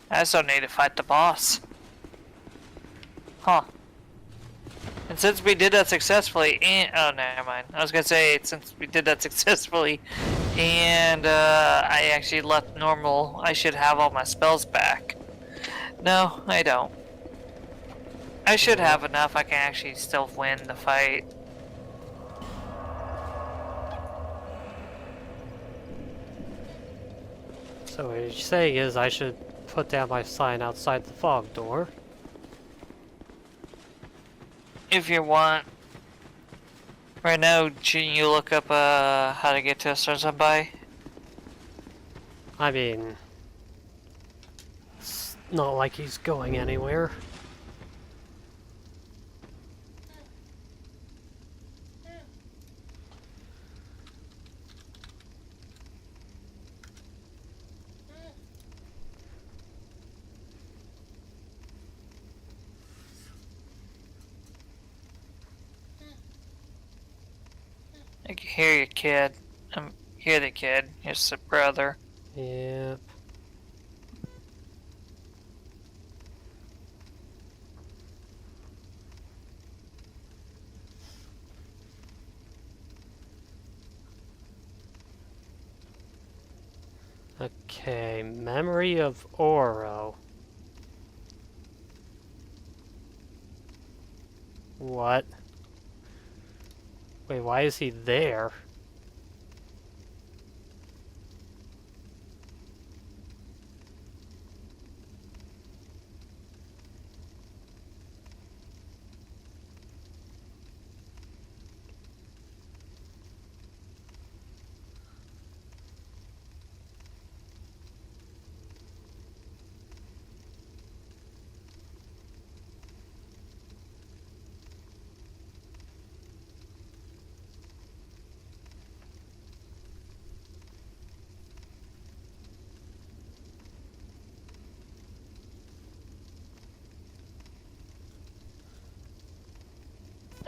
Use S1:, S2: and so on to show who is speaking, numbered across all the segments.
S1: I still need to fight the boss. Huh. And since we did that successfully, and oh, never mind. I was gonna say since we did that successfully, and I actually left normal, I should have all my spells back. No, I don't. I should have enough. I can actually still win the fight.
S2: So what you're saying is I should put down my sign outside the fog door.
S1: If you want. Right now, can you look up how to get to a certain by?
S2: I mean, it's not like he's going anywhere.
S1: I can hear you, kid. Hear the kid. Here's the brother.
S2: Yep. Okay, memory of Oro. What? Wait, why is he there?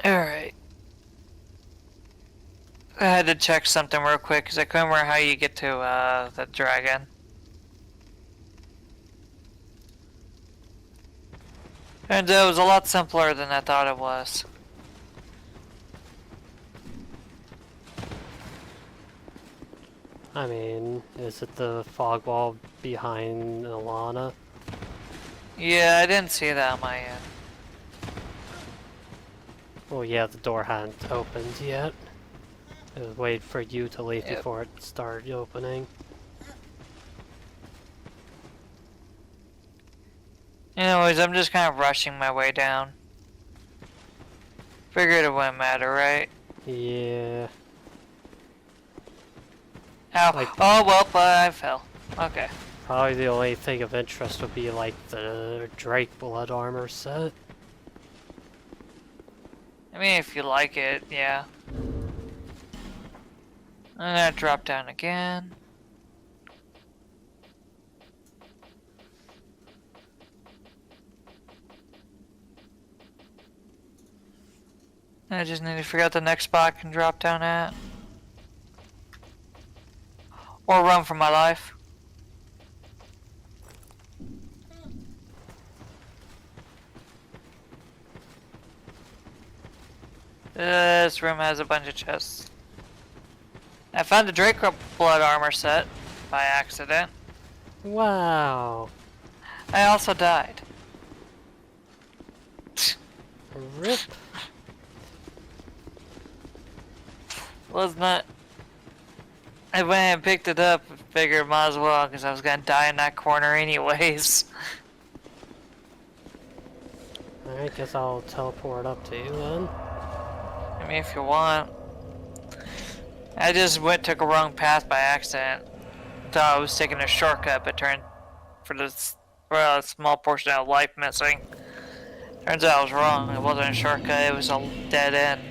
S1: Alright. I had to check something real quick because I couldn't remember how you get to the dragon. And it was a lot simpler than I thought it was.
S2: I mean, is it the fog wall behind Alana?
S1: Yeah, I didn't see that on my end.
S2: Well, yeah, the door hadn't opened yet. It was waiting for you to leave before it started opening.
S1: Anyways, I'm just kind of rushing my way down. Figured it wouldn't matter, right?
S2: Yeah.
S1: Ow.
S2: Like,
S1: oh, well, I fell. Okay.
S2: probably the only thing of interest would be like the Drake blood armor set.
S1: I mean, if you like it, yeah. I'm gonna drop down again. I just need to figure out the next spot I can drop down at. Or run for my life. This room has a bunch of chests. I found the Drake blood armor set by accident.
S2: Wow.
S1: I also died.
S2: Rip.
S1: Was not. I went and picked it up. Figured might as well because I was gonna die in that corner anyways.
S2: I guess I'll teleport up to you then.
S1: I mean, if you want. I just took a wrong path by accident. Thought I was taking a shortcut, but turned for this a small portion of life missing. Turns out I was wrong. It wasn't a shortcut. It was a dead end.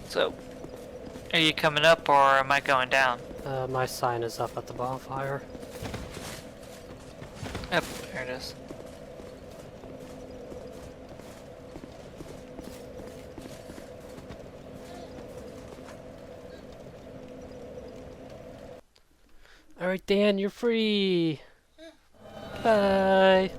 S1: So, are you coming up or am I going down?
S2: My sign is up at the bonfire.
S1: Yep, there it is.
S2: Alright, Dan, you're free. Bye.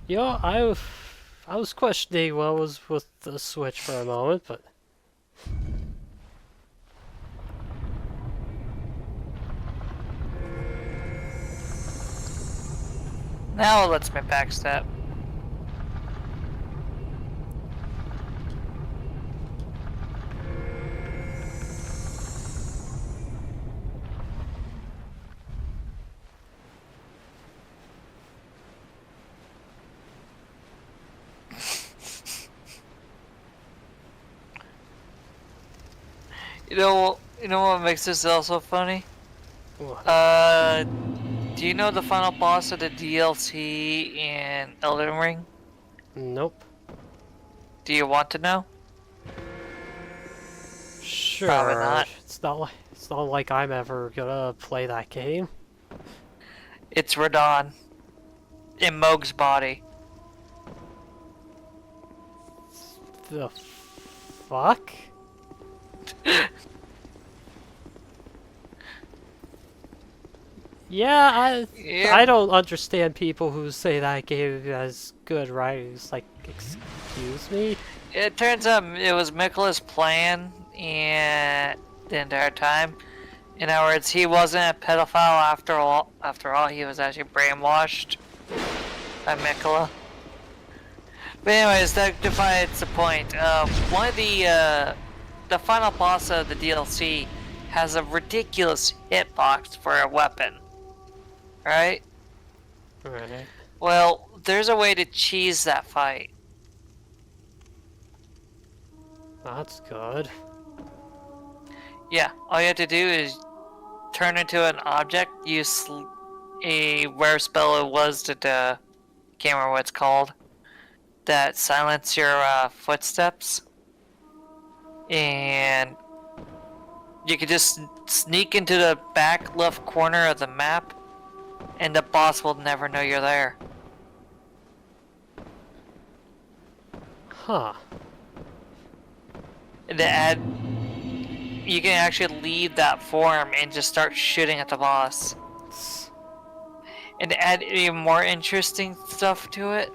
S2: Yeah, I was questioning what was with the Switch for a moment, but
S1: Now it lets me backstep. You know what makes this also funny?
S2: what?
S1: Do you know the final boss of the DLC in Elden Ring?
S2: Nope.
S1: Do you want to know?
S2: Sure.
S1: Probably not.
S2: It's not like I'm ever gonna play that game.
S1: It's Radon. In Moog's body.
S2: The fuck? Yeah,
S1: Yeah.
S2: I don't understand people who say that game is good writing. It's like, excuse me?
S1: It turns out it was Mikola's plan and the entire time. In other words, he wasn't a pedophile after all. After all, he was actually brainwashed by Mikola. But anyways, that divides the point. One of the final boss of the DLC has a ridiculous hitbox for a weapon. Right?
S2: Right.
S1: Well, there's a way to cheese that fight.
S2: That's good.
S1: Yeah, all you have to do is turn into an object, use a rare spell it was that can't remember what it's called, that silence your footsteps, and you can just sneak into the back left corner of the map, and the boss will never know you're there.
S2: Huh.
S1: And to add, you can actually leave that form and just start shooting at the boss. And to add even more interesting stuff to it,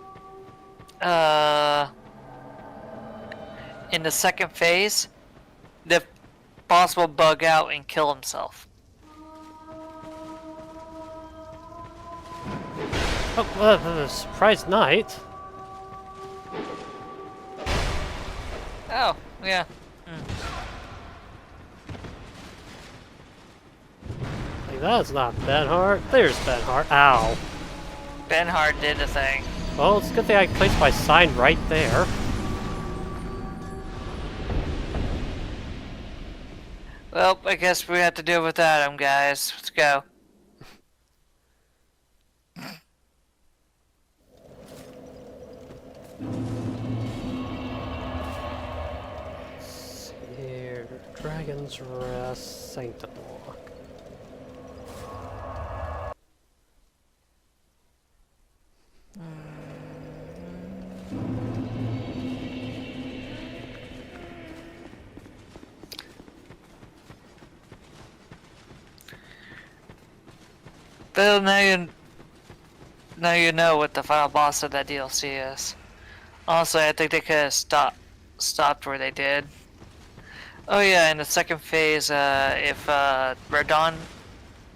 S1: in the second phase, the boss will bug out and kill himself.
S2: Oh, surprise night.
S1: Oh, yeah.
S2: Like, that's not Ben Hart. There's Ben Hart. Ow.
S1: Ben Hart did the thing.
S2: Well, it's a good thing I placed my sign right there.
S1: Well, I guess we have to deal with Adam, guys. Let's go.
S2: Here, Dragon's Rest, Sanctum Walk.
S1: Bill, now you know what the final boss of that DLC is. Honestly, I think they could have stopped where they did. Oh yeah, in the second phase, if Radon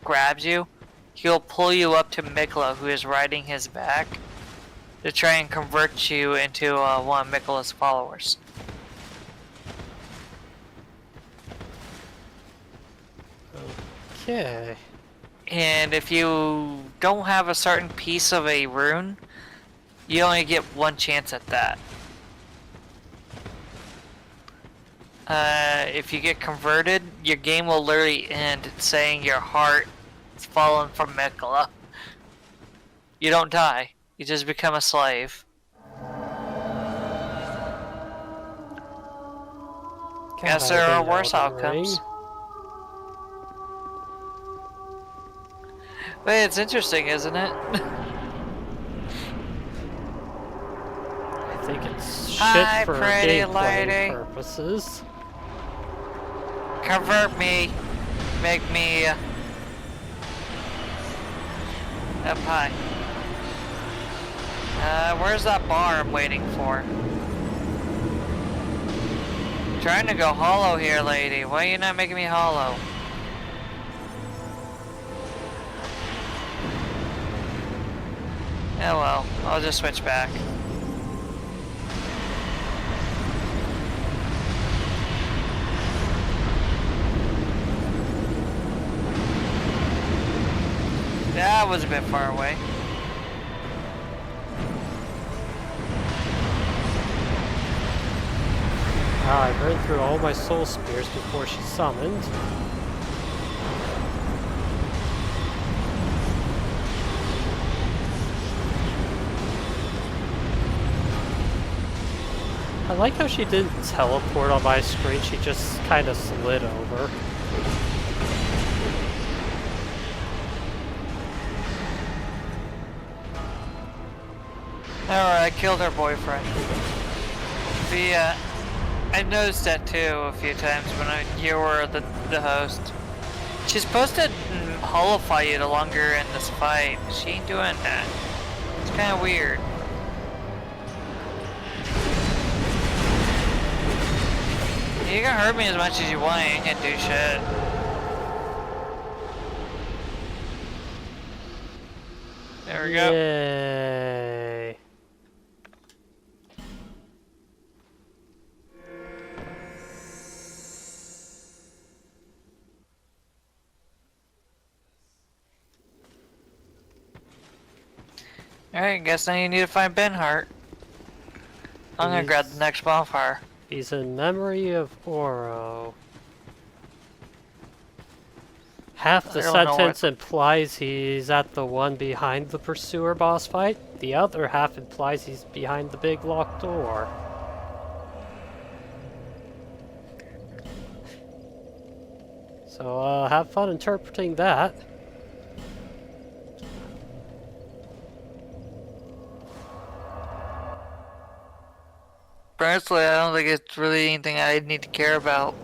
S1: grabs you, he'll pull you up to Mikola, who is riding his back, to try and convert you into one of Mikola's followers.
S2: Okay.
S1: And if you don't have a certain piece of a rune, you only get one chance at that. If you get converted, your game will literally end saying your heart is fallen from Mikola. You don't die. You just become a slave. Guess there are worse outcomes. But it's interesting, isn't it? Hi,
S2: shit for
S1: pretty
S2: gameplay
S1: lady.
S2: purposes.
S1: Convert me. Make me up high. Where's that bar I'm waiting for? Trying to go hollow here, lady. Why are you not making me hollow? Oh well, I'll just switch back. That was a bit far away.
S2: I burned through all my soul spears before she summoned. I like how she didn't teleport on my screen, she just kind of slid over.
S1: Alright, I killed her boyfriend. I noticed that too a few times when you were the host. She's supposed to holofy you the longer in this fight. She ain't doing that. It's kind of weird. You can hurt me as much as you want, you can't do shit. There we go.
S2: Yay.
S1: Alright, guess now you need to find Benhart. I'm gonna grab the next bonfire.
S2: He's in memory of Oro. Half the
S1: I don't know
S2: sentence implies he's at the one behind the Pursuer boss fight. The other half implies he's behind the big locked door. So, have fun interpreting that.
S1: Personally, I don't think it's really anything I need to care about.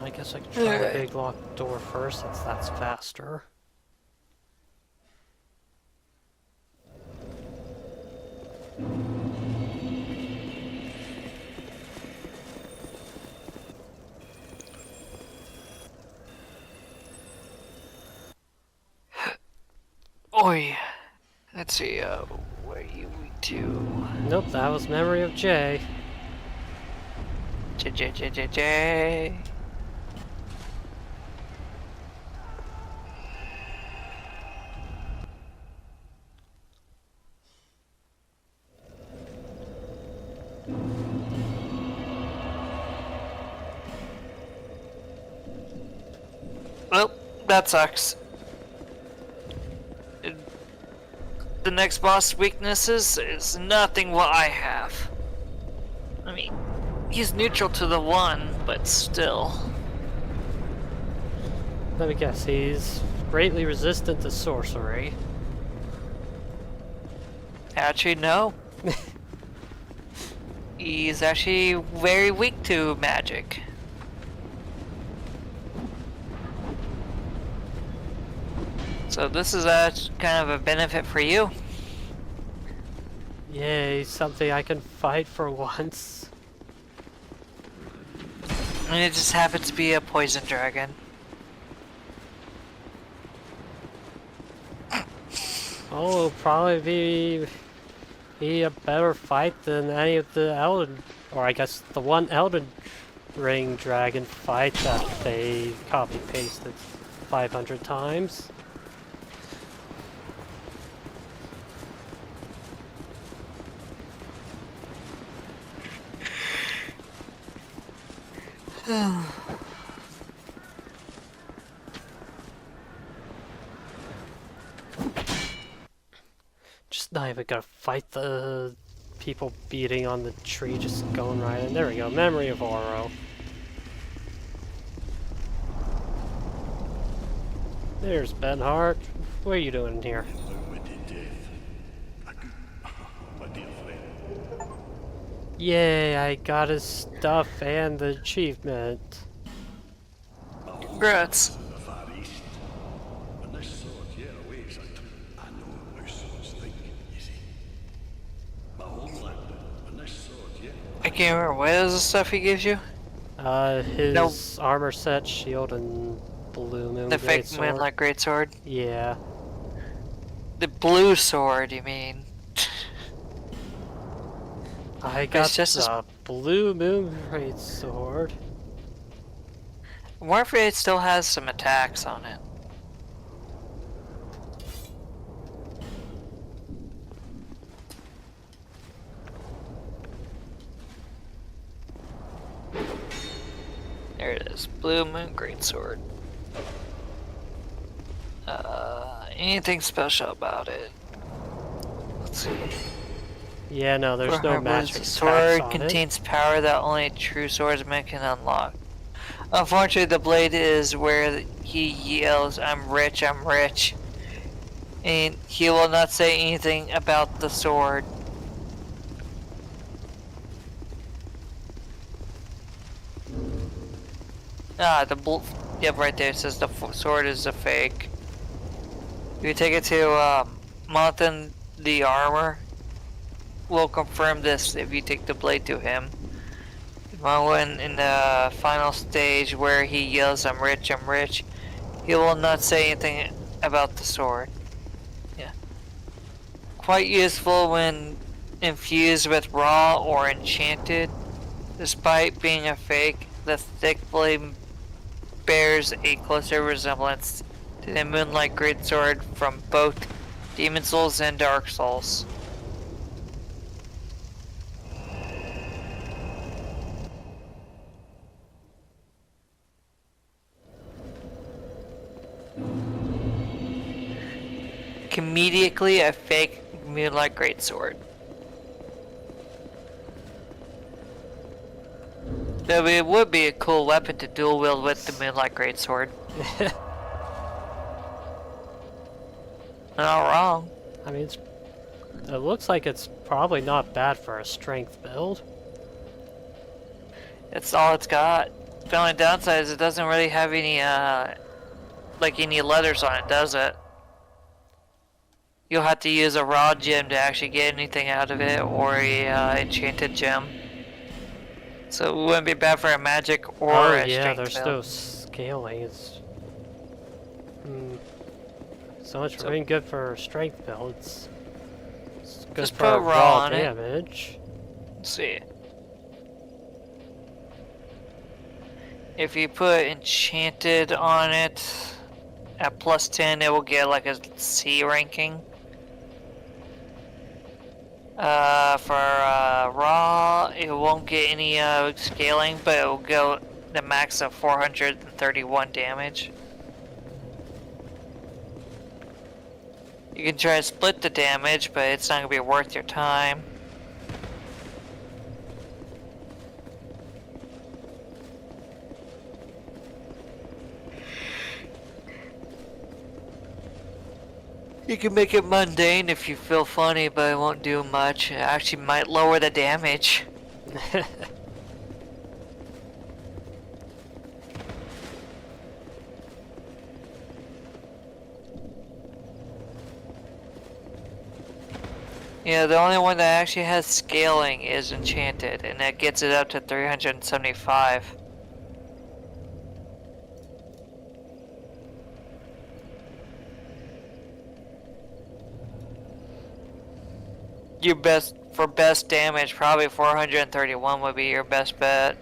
S2: I guess I can try the big locked door first, since that's faster.
S1: Oi. Let's see, where you weak to?
S2: Nope, that was memory of Jay.
S1: J. Well, that sucks. The next boss weaknesses is nothing what I have. I mean, he's neutral to the one, but still.
S2: Let me guess, he's greatly resistant to sorcery.
S1: Actually, no. He's actually very weak to magic. So this is kind of a benefit for you.
S2: Yay, something I can fight for once.
S1: And it just happens to be a poison dragon.
S2: Oh, it'll probably be a better fight than any of the Elden, or I guess the one Elden Ring dragon fight that they copy-pasted 500 times. Just not even gonna fight the people beating on the tree, just going right in. There we go, Memory of Oro. There's Benhart. What are you doing in here? Yay, I got his stuff and the achievement.
S1: Congrats. I can't remember, what is the stuff he gives you?
S2: His armor set, shield, and blue moon
S1: The fake
S2: greatsword.
S1: Moonlight Greatsword?
S2: Yeah.
S1: The blue sword, you mean?
S2: I got
S1: just
S2: the blue moon greatsword.
S1: Warfare still has some attacks on it. There it is. Blue Moon Greatsword. Anything special about it? Let's see.
S2: Yeah, no, there's no
S1: Perhaps
S2: magic
S1: the
S2: attacks
S1: sword
S2: on
S1: contains power that only true swordsman can unlock. Unfortunately, the blade is where he yells, "I'm rich, I'm rich." And he will not say anything about the sword. Ah, yep, right there it says the sword is a fake. If you take it to Monthon the armor, will confirm this if you take the blade to him. When in the final stage where he yells, I'm rich, he will not say anything about the sword. Yeah. Quite useful when infused with raw or enchanted. Despite being a fake, the thick blade bears a closer resemblance to the Moonlight Greatsword from both Demon Souls and Dark Souls. Comedically a fake Moonlight Greatsword. Though it would be a cool weapon to dual wield with the Moonlight Greatsword. Not wrong.
S2: I mean, it looks like it's probably not bad for a strength build.
S1: That's all it's got. The only downside is it doesn't really have any, like any leathers on it, does it? You'll have to use a raw gem to actually get anything out of it, or a enchanted gem. So it wouldn't be bad for a magic or a
S2: yeah,
S1: strength
S2: there's
S1: build.
S2: no scaling. It's so much for being good for strength builds. It's good
S1: Just
S2: for
S1: put raw on it.
S2: damage.
S1: Let's see. If you put enchanted on it at +10, it will get like a C ranking. For raw, it won't get any scaling, but it will go the max of 431 damage. You can try to split the damage, but it's not going to be worth your time. You can make it mundane if you feel funny, but it won't do much. It actually might lower the damage. Yeah, the only one that actually has scaling is enchanted, and that gets it up to 375. Your best damage, probably 431 would be your best bet.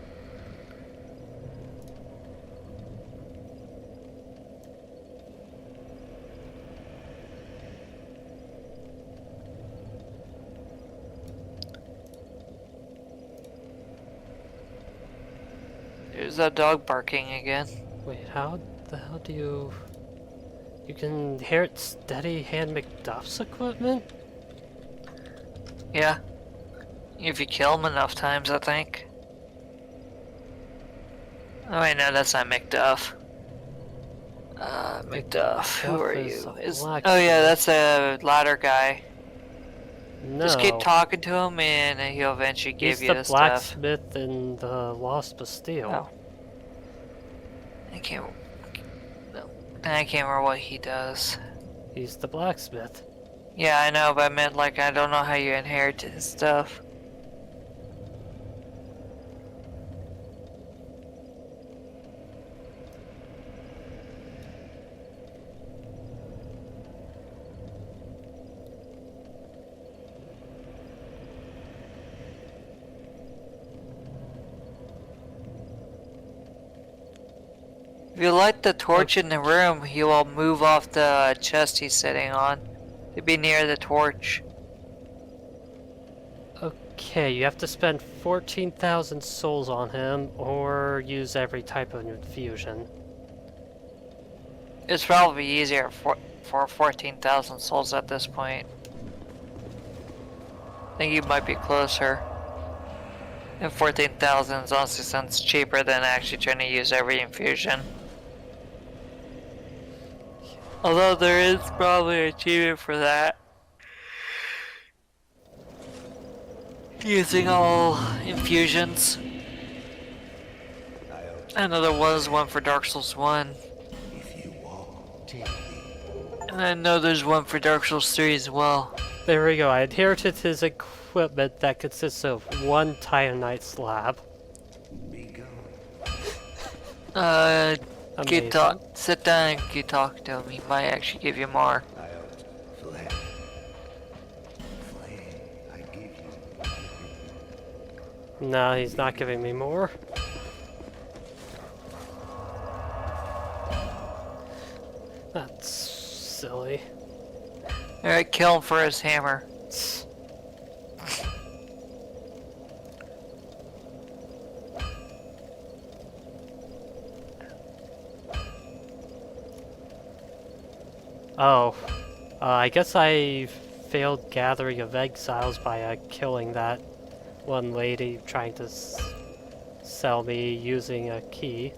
S1: Who's that dog barking again?
S2: Wait, how the hell do you... You can inherit Steady Hand McDuff's equipment?
S1: Yeah. If you kill him enough times, I think. Oh wait, no, that's not McDuff. McDuff, who are you? Oh yeah, that's a ladder guy.
S2: No.
S1: Just keep talking to him and he'll eventually give you the
S2: He's the
S1: stuff.
S2: blacksmith in the Lost Bastille.
S1: Oh. I can't... No. I can't remember what he does.
S2: He's the blacksmith.
S1: Yeah, I know, but I meant like I don't know how you inherit his stuff. If you light the torch in the room, he will move off the chest he's sitting on to be near the torch.
S2: Okay, you have to spend 14,000 souls on him, or use every type of infusion.
S1: It's probably easier for 14,000 souls at this point. I think you might be closer. And 14,000 honestly sounds cheaper than actually trying to use every infusion. Although there is probably an achievement for that. Using all infusions. I know there was one for Dark Souls 1. And I know there's one for Dark Souls 3 as well.
S2: There we go, I inherited his equipment that consists of one Titanite slab.
S1: Amazing. Sit down and keep talking to him. He might actually give you more.
S2: No, he's not giving me more. That's silly.
S1: Alright, kill him for his hammer.
S2: Oh, I guess I failed gathering of exiles by killing that one lady trying to sell me using a key.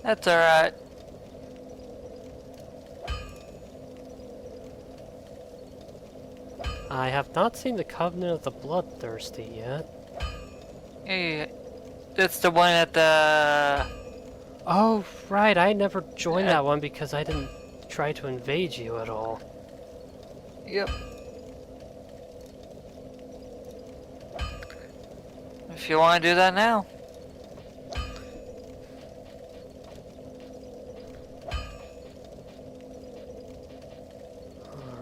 S1: That's alright.
S2: I have not seen the Covenant of the Bloodthirsty yet.
S1: Yeah, that's the one at the...
S2: Oh, right, I never joined that one because I didn't try to invade you at all.
S1: Yep. If you want to do that now.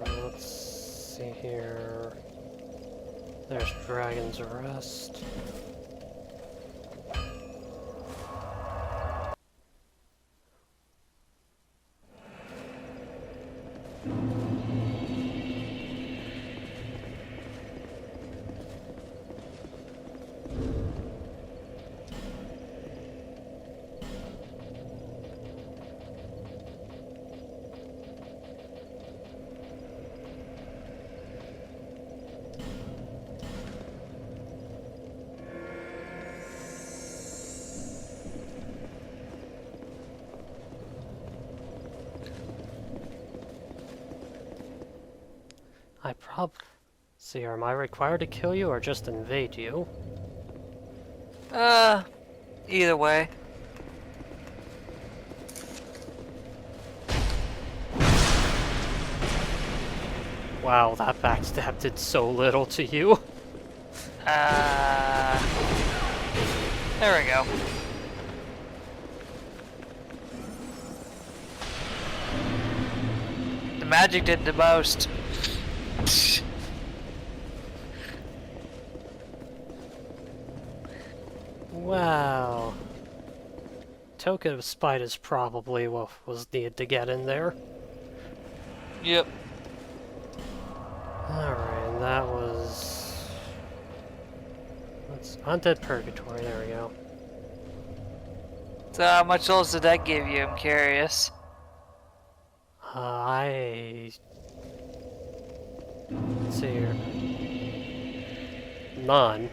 S2: Let's see here. There's Dragon's Arrest. See, am I required to kill you or just invade you?
S1: Either way.
S2: Wow, that backstab did so little to you.
S1: There we go. The magic did the most.
S2: Wow. Token of Spite is probably what was needed to get in there.
S1: Yep.
S2: Alright, and that was... It's Undead Purgatory, there we go.
S1: So how much souls did that give you? I'm curious.
S2: Let's see here. None.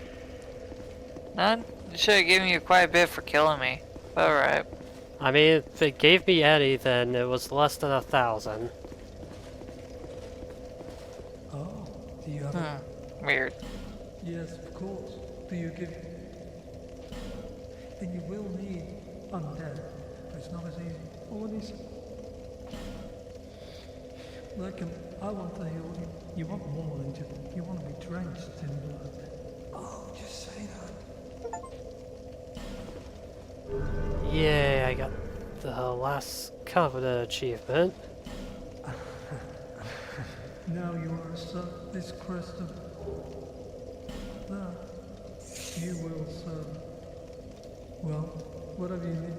S1: None? You should have given you quite a bit for killing me. Alright.
S2: I mean, if it gave me any, then it was less than 1,000.
S3: Oh, do you have a...
S1: Weird.
S3: Yes, of course. Do you give... Then you will need undead, but it's not as easy. Or what is it? Like, I want to heal you. You want more than just... You want to be drenched in blood. Oh, just say that.
S2: Yay, I got the last Covenant achievement.
S3: Now you are serve this crest of... There. You will serve. Well, whatever you need.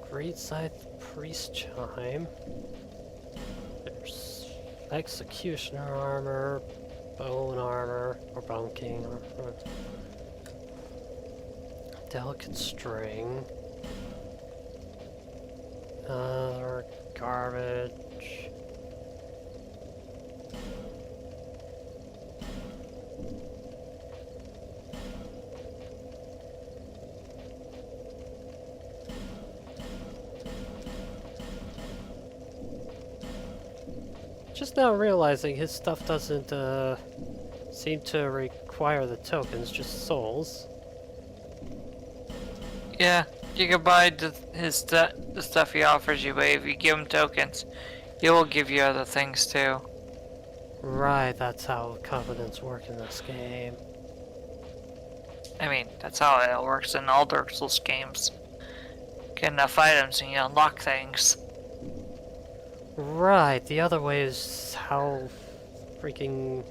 S2: Great Scythe Priest Chime. There's Executioner Armor, Bone Armor, or Bone King Armor. Delicate String. Other garbage. Just now realizing his stuff doesn't seem to require the tokens, just souls.
S1: Yeah, you can buy the stuff he offers you, but if you give him tokens, he will give you other things too.
S2: Right, that's how covenants work in this game.
S1: I mean, that's how it works in all Dark Souls games. Get enough items and you unlock things.
S2: Right, the other way is how freaking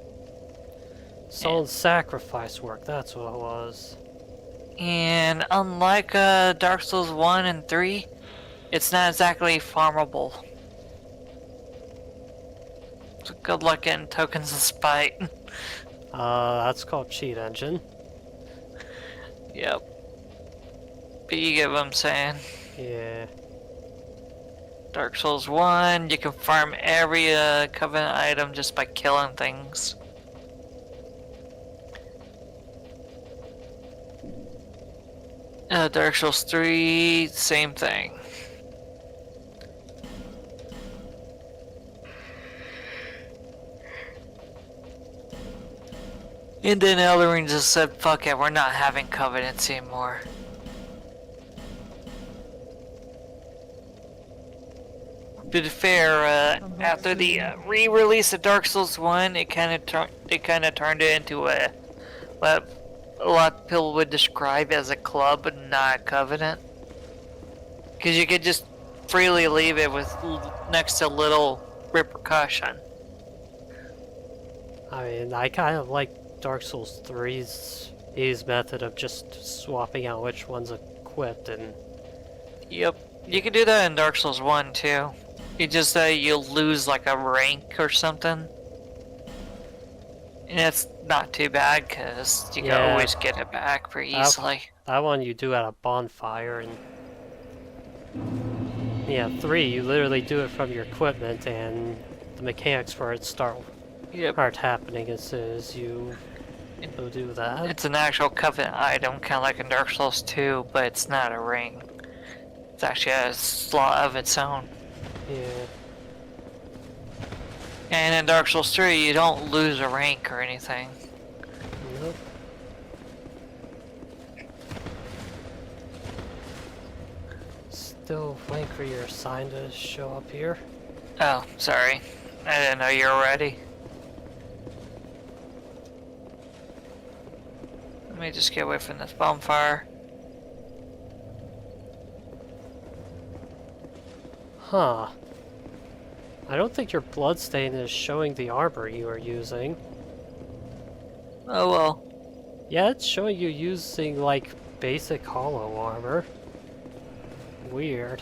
S2: soul sacrifice work, that's what it was.
S1: And unlike Dark Souls 1 and 3, it's not exactly farmable. So good luck getting tokens of spite.
S2: That's called cheat engine.
S1: Yep. But you get what I'm saying.
S2: Yeah.
S1: Dark Souls 1, you can farm every Covenant item just by killing things. Dark Souls 3, same thing. And then Elden Ring just said, fuck it, we're not having Covenants anymore. To be fair, after the re-release of Dark Souls 1, it kind of turned it into what a lot of people would describe as a club, but not a covenant. Because you could just freely leave it with next to little repercussion.
S2: I mean, I kind of like Dark Souls 3's method of just swapping out which one's equipped and...
S1: Yep, you can do that in Dark Souls 1 too. You just you'll lose like a rank or something. And it's not too bad because you can always get it back pretty easily.
S2: That one you do at a bonfire, and yeah, 3 you literally do it from your equipment, and the mechanics for it start happening as soon as you go do that.
S1: It's an actual Covenant item, kind of like in Dark Souls 2, but it's not a ring. It's actually a slot of its own.
S2: Yeah.
S1: And in Dark Souls 3, you don't lose a rank or anything.
S2: Nope. Still waiting for your sign to show up here.
S1: Oh, sorry. I didn't know you were ready. Let me just get away from this bonfire.
S2: Huh. I don't think your bloodstain is showing the armor you are using.
S1: Oh well.
S2: Yeah, it's showing you using, like, basic hollow armor. Weird.